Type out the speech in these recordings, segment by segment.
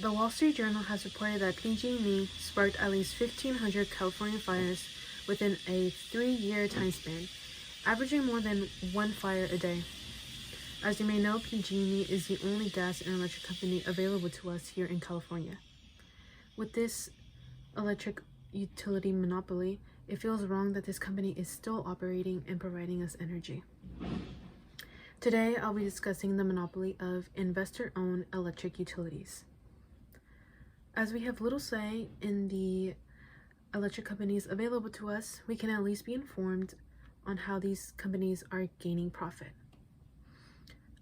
The Wall Street Journal has reported that PG&E sparked at least 1,500 California fires within a 3-year time span, averaging more than one fire a day. As you may know, PG&E is the only gas and electric company available to us here in California. With this electric utility monopoly, it feels wrong that this company is still operating and providing us energy. Today, I'll be discussing the monopoly of investor-owned electric utilities. As we have little say in the electric companies available to us, we can at least be informed on how these companies are gaining profit.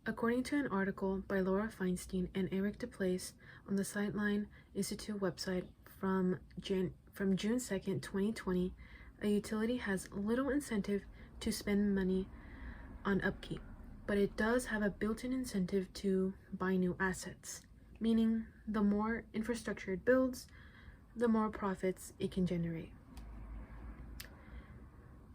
According to an article by Laura Feinstein and Eric DePlace on the Sightline Institute website from June 2nd, 2020, a utility has little incentive to spend money on upkeep, but it does have a built-in incentive to buy new assets, meaning the more infrastructure it builds, the more profits it can generate.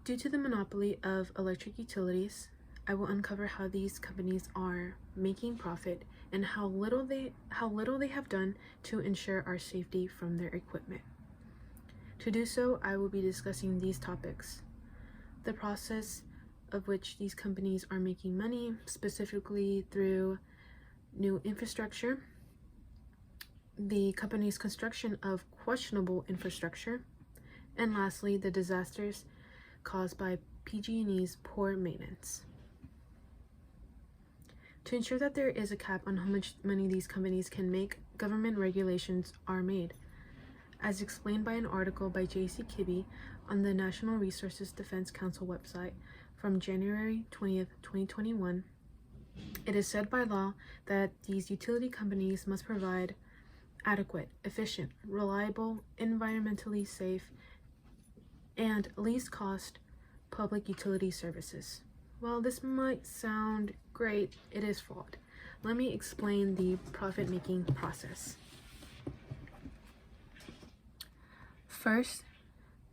Due to the monopoly of electric utilities, I will uncover how these companies are making profit and how little they have done to ensure our safety from their equipment. To do so, I will be discussing these topics: the process of which these companies are making money, specifically through new infrastructure, the company's construction of questionable infrastructure, and lastly, the disasters caused by PG&E's poor maintenance. To ensure that there is a cap on how much money these companies can make, government regulations are made. As explained by an article by J.C. Kibbe on the National Resources Defense Council website from January 20th, 2021, it is said by law that these utility companies must provide adequate, efficient, reliable, environmentally safe, and least cost public utility services. While this might sound great, it is flawed. Let me explain the profit-making process. First,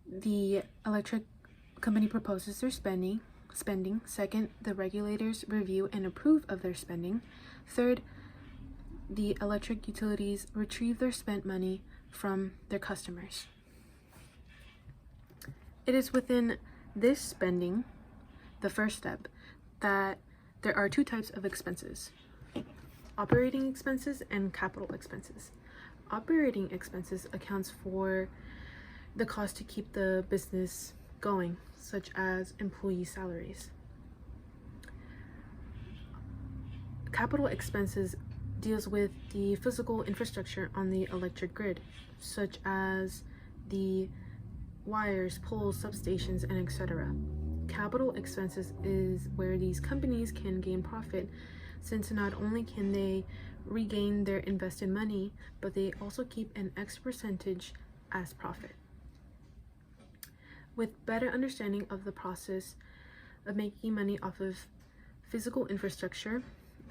the electric company proposes their spending. Second, the regulators review and approve of their spending. Third, the electric utilities retrieve their spent money from their customers. It is within this spending, the first step, that there are two types of expenses: operating expenses and capital expenses. Operating expenses accounts for the cost to keep the business going, such as employee salaries. Capital expenses deals with the physical infrastructure on the electric grid, such as the wires, poles, substations, and etc. Capital expenses is where these companies can gain profit, since not only can they regain their invested money, but they also keep an X percentage as profit. With better understanding of the process of making money off of physical infrastructure,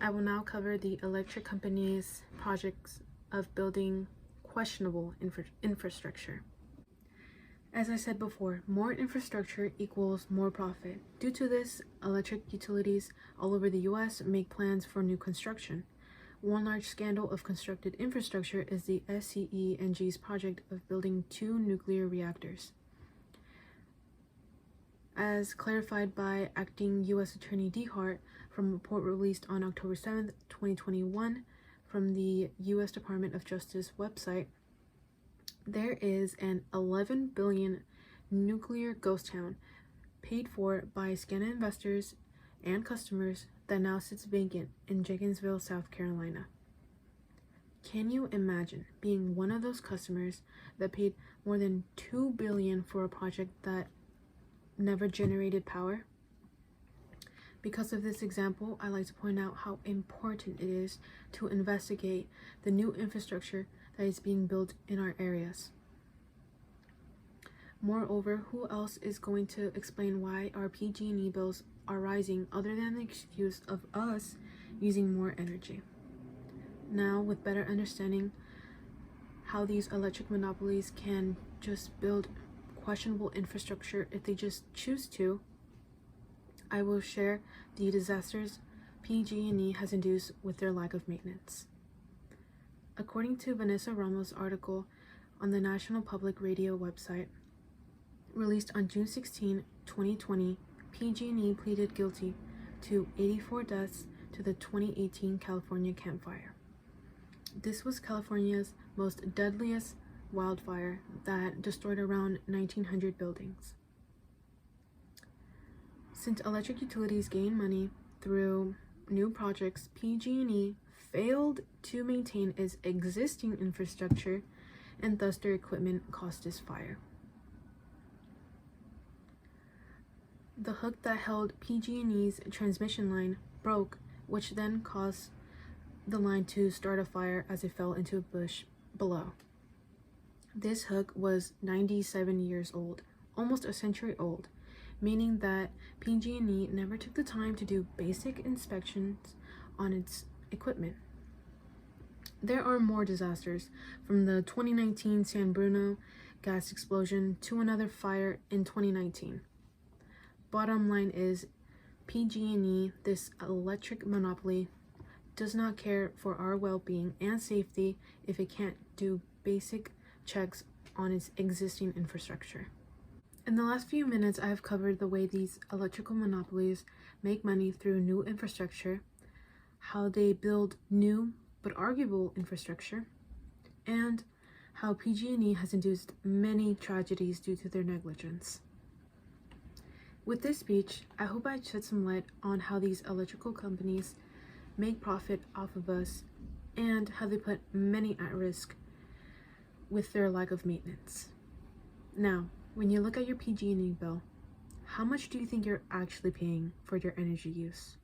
I will now cover the electric company's projects of building questionable infrastructure. As I said before, more infrastructure equals more profit. Due to this, electric utilities all over the US make plans for new construction. One large scandal of constructed infrastructure is the SCE&G's project of building 2 nuclear reactors. As clarified by Acting U.S. Attorney DeHart from a report released on October 7th, 2021 from the U.S. Department of Justice website, there is an $11 billion nuclear ghost town paid for by Scana investors and customers that now sits vacant in Jenkinsville, South Carolina. Can you imagine being one of those customers that paid more than $2 billion for a project that never generated power? Because of this example, I like to point out how important it is to investigate the new infrastructure that is being built in our areas. Moreover, who else is going to explain why our PG&E bills are rising other than the excuse of us using more energy? Now, with better understanding how these electric monopolies can just build questionable infrastructure if they just choose to, I will share the disasters PG&E has induced with their lack of maintenance. According to Vanessa Ramos' article on the National Public Radio website, released on June 16, 2020, PG&E pleaded guilty to 84 deaths to the 2018 California Camp Fire. This was California's most deadliest wildfire that destroyed around 1,900 buildings. Since electric utilities gain money through new projects, PG&E failed to maintain its existing infrastructure, and thus their equipment caused this fire. The hook that held PG&E's transmission line broke, which then caused the line to start a fire as it fell into a bush below. This hook was 97 years old, almost a century old, meaning that PG&E never took the time to do basic inspections on its equipment. There are more disasters, from the 2019 San Bruno gas explosion to another fire in 2019. Bottom line is, PG&E, this electric monopoly, does not care for our well-being and safety if it can't do basic checks on its existing infrastructure. In the last few minutes, I have covered the way these electrical monopolies make money through new infrastructure, how they build new but arguable infrastructure, and how PG&E has induced many tragedies due to their negligence. With this speech, I hope I shed some light on how these electrical companies make profit off of us and how they put many at risk with their lack of maintenance. Now, when you look at your PG&E bill, how much do you think you're actually paying for your energy use?